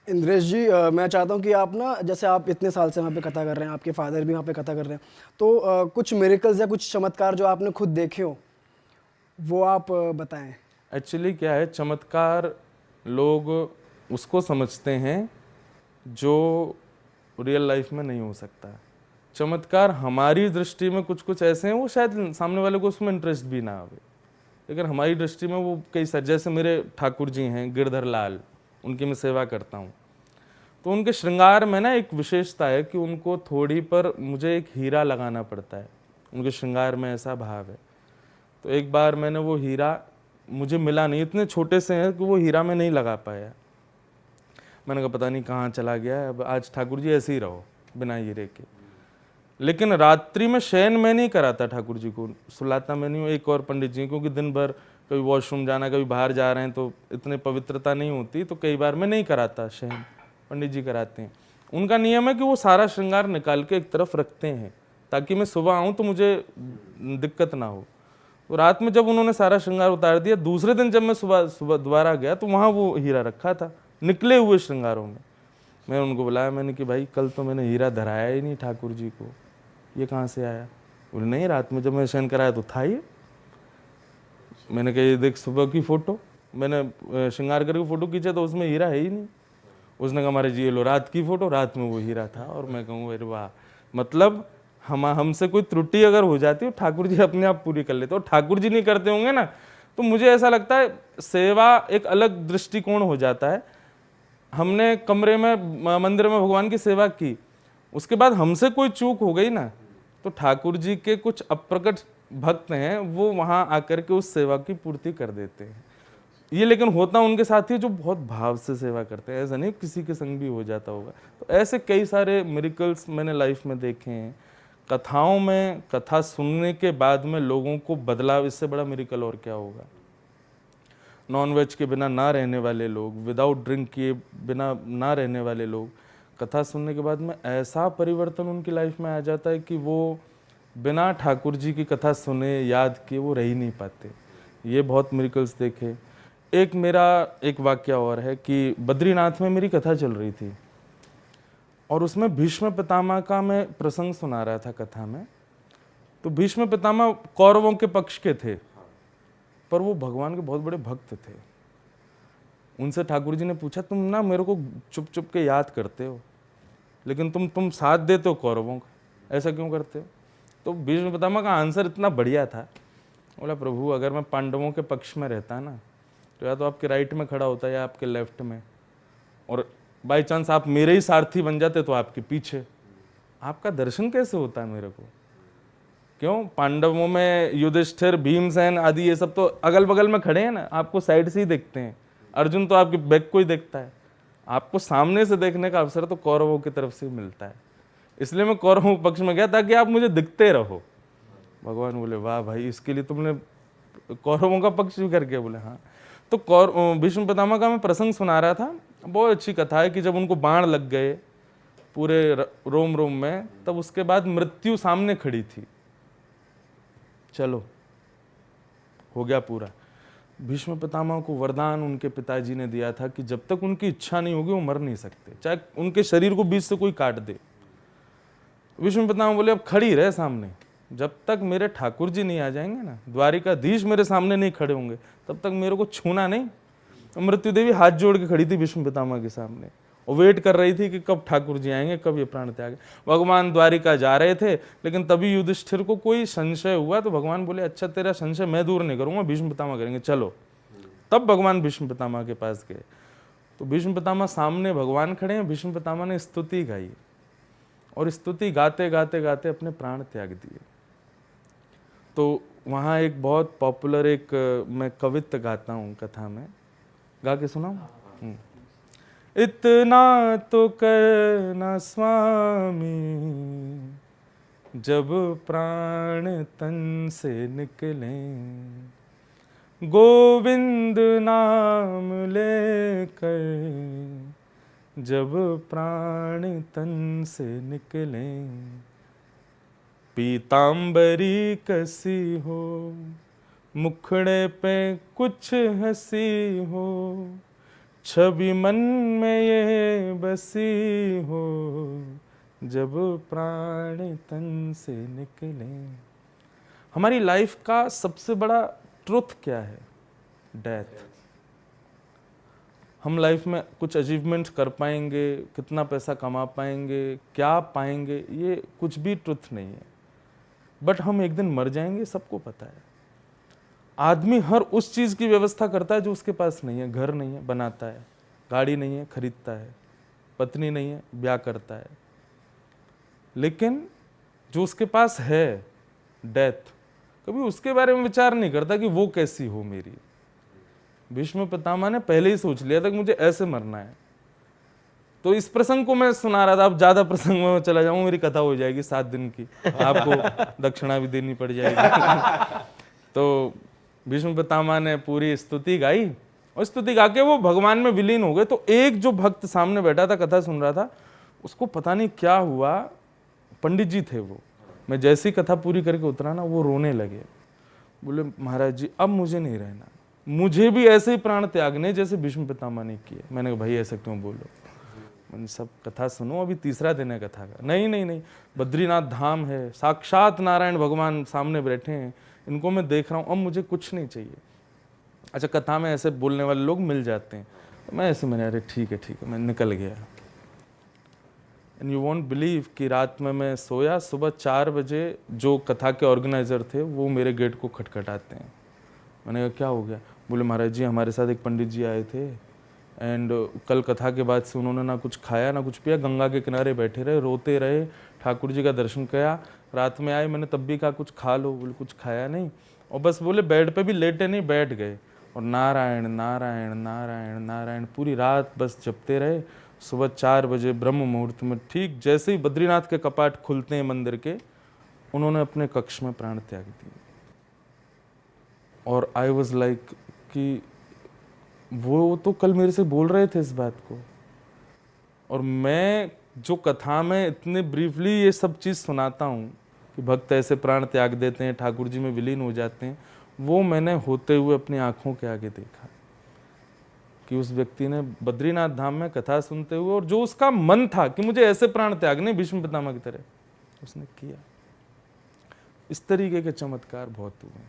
इंद्रेश जी, मैं चाहता हूँ कि आप ना, जैसे आप इतने साल से वहाँ पे कथा कर रहे हैं, आपके फादर भी वहाँ पे कथा कर रहे हैं, तो कुछ मिरेकल्स या कुछ चमत्कार जो आपने खुद देखे हो वो आप बताएं। एक्चुअली क्या है, चमत्कार लोग उसको समझते हैं जो रियल लाइफ में नहीं हो सकता। चमत्कार हमारी दृष्टि में कुछ कुछ ऐसे हैं, वो शायद सामने वाले को उसमें इंटरेस्ट भी ना आवे, लेकिन हमारी दृष्टि में वो कई सारे, जैसे मेरे ठाकुर जी हैं गिरधर लाल, उनकी मैं सेवा करता हूँ, तो उनके श्रृंगार में ना एक विशेषता है कि उनको थोड़ी पर मुझे एक हीरा लगाना पड़ता है, उनके श्रृंगार में ऐसा भाव है। तो एक बार मैंने वो हीरा, मुझे मिला नहीं, इतने छोटे से हैं कि वो हीरा में नहीं लगा पाया। मैंने कहा पता नहीं कहाँ चला गया, अब आज ठाकुर जी ऐसे ही रहो बिना हीरे के। लेकिन रात्रि में शयन मैं नहीं कराता ठाकुर जी को, सुलाता मैं नहीं हूँ, एक और पंडित जी, क्योंकि दिन भर कभी वॉशरूम जाना, कभी बाहर जा रहे हैं, तो इतने पवित्रता नहीं होती, तो कई बार मैं नहीं कराता शयन, पंडित जी कराते हैं। उनका नियम है कि वो सारा श्रृंगार निकाल के एक तरफ रखते हैं ताकि मैं सुबह आऊँ तो मुझे दिक्कत ना हो। तो रात में जब उन्होंने सारा श्रृंगार उतार दिया, दूसरे दिन जब मैं सुबह सुबह दोबारा गया तो वहाँ वो हीरा रखा था निकले हुए श्रृंगारों में। मैंने उनको बुलाया, मैंने कि भाई कल तो मैंने हीरा धराया ही नहीं ठाकुर जी को, ये कहाँ से आया? बोले नहीं, रात में जब मैं शयन कराया तो था ये। मैंने कहा ये देख सुबह की फोटो, मैंने श्रृंगार करके फोटो खींचा तो उसमें हीरा है ही नहीं। उसने कहा हमारे जी ये लो रात की फोटो, रात में वो हीरा था। और मैं कहूँ अरे वाह, मतलब हमसे कोई त्रुटि अगर हो जाती है ठाकुर जी अपने आप पूरी कर लेते, और ठाकुर जी नहीं करते होंगे ना, तो मुझे ऐसा लगता है सेवा एक अलग दृष्टिकोण हो जाता है। हमने कमरे में मंदिर में भगवान की सेवा की, उसके बाद हमसे कोई चूक हो गई ना, तो ठाकुर जी के कुछ अप्रकट भक्त हैं, वो वहां आकर के उस सेवा की पूर्ति कर देते हैं। ये लेकिन होता उनके साथ ही जो बहुत भाव से सेवा करते हैं, ऐसा नहीं किसी के संग भी हो जाता होगा। तो ऐसे कई सारे मिरेकल्स मैंने लाइफ में देखे हैं। कथाओं में, कथा सुनने के बाद में लोगों को बदलाव, इससे बड़ा मिरेकल और क्या होगा। नॉन वेज के बिना ना रहने वाले लोग, विदाउट ड्रिंक किए बिना ना रहने वाले लोग, कथा सुनने के बाद में ऐसा परिवर्तन उनकी लाइफ में आ जाता है कि वो बिना ठाकुर जी की कथा सुने, याद किए, वो रह ही नहीं पाते। ये बहुत मिरेकल्स देखे। एक मेरा एक वाक्य और है कि बद्रीनाथ में मेरी कथा चल रही थी और उसमें भीष्म पितामह का मैं प्रसंग सुना रहा था कथा में। तो भीष्म पितामह कौरवों के पक्ष के थे, पर वो भगवान के बहुत बड़े भक्त थे। उनसे ठाकुर जी ने पूछा, तुम ना मेरे को चुप चुप के याद करते हो, लेकिन तुम साथ देते हो कौरवों का, ऐसा क्यों करते हो? तो भीष्म पितामह का आंसर इतना बढ़िया था। बोला प्रभु, अगर मैं पांडवों के पक्ष में रहता ना, तो या तो आपके राइट में खड़ा होता या आपके लेफ्ट में, और बाई चांस आप मेरे ही सारथी बन जाते तो आपके पीछे। आपका दर्शन कैसे होता है मेरे को? क्यों? पांडवों में युधिष्ठिर, भीमसेन आदि ये सब तो अगल बगल में खड़े हैं ना, आपको साइड से ही देखते हैं। अर्जुन तो आपके बैक को ही देखता है। आपको सामने से देखने का अवसर तो कौरवों की तरफ से मिलता है। इसलिए मैं कौरवों के पक्ष में गया ताकि आप मुझे दिखते रहो। भगवान बोले वाह भाई, इसके लिए तुमने कौरवों का पक्ष भी करके? बोले हाँ। तो भीष्म पितामह का मैं प्रसंग सुना रहा था। बहुत अच्छी कथा है कि जब उनको बाण लग गए पूरे रोम रोम में, तब उसके बाद मृत्यु सामने खड़ी थी। चलो हो गया पूरा। भीष्म पितामह को वरदान उनके पिताजी ने दिया था कि जब तक उनकी इच्छा नहीं होगी वो मर नहीं सकते, चाहे उनके शरीर को बीच से कोई काट दे। भीष्म पितामह बोले अब खड़ी रहे सामने, जब तक मेरे ठाकुर जी नहीं आ जाएंगे ना, द्वारिकाधीश मेरे सामने नहीं खड़े होंगे, तब तक मेरे को छूना नहीं। तो मृत्यु देवी हाथ जोड़ के खड़ी थी भीष्म पितामह के सामने और वेट कर रही थी कि कब ठाकुर जी आएंगे, कब ये प्राण त्याग। भगवान द्वारिका जा रहे थे, लेकिन तभी युधिष्ठिर को कोई संशय हुआ, तो भगवान बोले अच्छा तेरा संशय मैं दूर नहीं करूंगा, भीष्म पितामह करेंगे, चलो। तब भगवान भीष्म पितामह के पास गए, तो भीष्म पितामह सामने भगवान खड़े हैं। भीष्म पितामह ने स्तुति गाई और स्तुति गाते गाते गाते अपने प्राण त्याग दिए। तो वहाँ एक बहुत पॉपुलर एक मैं कवित्त गाता हूँ कथा में, गा के सुनाऊं? इतना तो करना स्वामी, जब प्राण तन से निकले, गोविंद नाम लेकर जब प्राण तन से निकले, पीतांबरी कसी हो, मुखड़े पे कुछ हंसी हो, छवि मन में ये कैसी हो जब प्राण तन से निकले। हमारी लाइफ का सबसे बड़ा ट्रुथ क्या है? डेथ। हम लाइफ में कुछ अचीवमेंट कर पाएंगे, कितना पैसा कमा पाएंगे, क्या पाएंगे, ये कुछ भी ट्रुथ नहीं है। बट हम एक दिन मर जाएंगे, सबको पता है। आदमी हर उस चीज की व्यवस्था करता है जो उसके पास नहीं है। घर नहीं है, बनाता है। गाड़ी नहीं है, खरीदता है। पत्नी नहीं है, ब्याह करता है। लेकिन जो उसके पास है, डेथ, कभी उसके बारे में विचार नहीं करता कि वो कैसी हो मेरी। भीष्म पितामह ने पहले ही सोच लिया था कि मुझे ऐसे मरना है। तो इस प्रसंग को मैं सुना रहा था। अब ज्यादा प्रसंग में चला जाऊं, मेरी कथा हो जाएगी 7 दिन की, आपको दक्षिणा भी देनी पड़ जाएगी। तो भीष्म पितामह ने पूरी स्तुति गाई और स्तुति गा के वो भगवान में विलीन हो गए। तो एक जो भक्त सामने बैठा था, कथा सुन रहा था, उसको पता नहीं क्या हुआ, पंडित जी थे वो। मैं जैसी कथा पूरी करके उतरा ना, वो रोने लगे। बोले महाराज जी अब मुझे नहीं रहना, मुझे भी ऐसे ही प्राण त्यागने जैसे भीष्म पितामह ने किए। मैंने कहा भाई ऐसा क्यों बोलो? मैंने सब कथा सुनो, अभी तीसरा दिन है कथा का। नहीं नहीं नहीं, बद्रीनाथ धाम है, साक्षात नारायण भगवान सामने बैठे हैं, इनको मैं देख रहा हूँ, अब मुझे कुछ नहीं चाहिए। अच्छा, कथा में ऐसे बोलने वाले लोग मिल जाते हैं। तो मैं ऐसे, मैंने अरे ठीक है, मैं निकल गया। एंड यू वॉन्ट बिलीव कि रात में मैं सोया, सुबह 4 बजे जो कथा के ऑर्गेनाइजर थे वो मेरे गेट को खटखटाते हैं। मैंने कहा क्या हो गया? बोले महाराज जी हमारे साथ एक पंडित जी आए थे एंड कल कथा के बाद से उन्होंने ना कुछ खाया ना कुछ पिया, गंगा के किनारे बैठे रहे, रोते रहे, ठाकुर जी का दर्शन किया। रात में आए, मैंने तब भी कहा कुछ खा लो, बोले कुछ खाया नहीं, और बस बोले बेड पे भी लेटे नहीं, बैठ गए और नारायण नारायण नारायण नारायण पूरी रात बस जपते रहे। सुबह 4 बजे ब्रह्म मुहूर्त में, ठीक जैसे ही बद्रीनाथ के कपाट खुलते हैं मंदिर के, उन्होंने अपने कक्ष में प्राण त्याग दिए। और आई वॉज लाइक कि वो तो कल मेरे से बोल रहे थे इस बात को, और मैं जो कथा में इतने ब्रीफली ये सब चीज़ सुनाता हूँ कि भक्त ऐसे प्राण त्याग देते हैं, ठाकुर जी में विलीन हो जाते हैं, वो मैंने होते हुए अपनी आंखों के आगे देखा कि उस व्यक्ति ने बद्रीनाथ धाम में कथा सुनते हुए, और जो उसका मन था कि मुझे ऐसे प्राण त्यागने भीष्म पितामह की तरह, उसने किया। इस तरीके के चमत्कार बहुत हुए।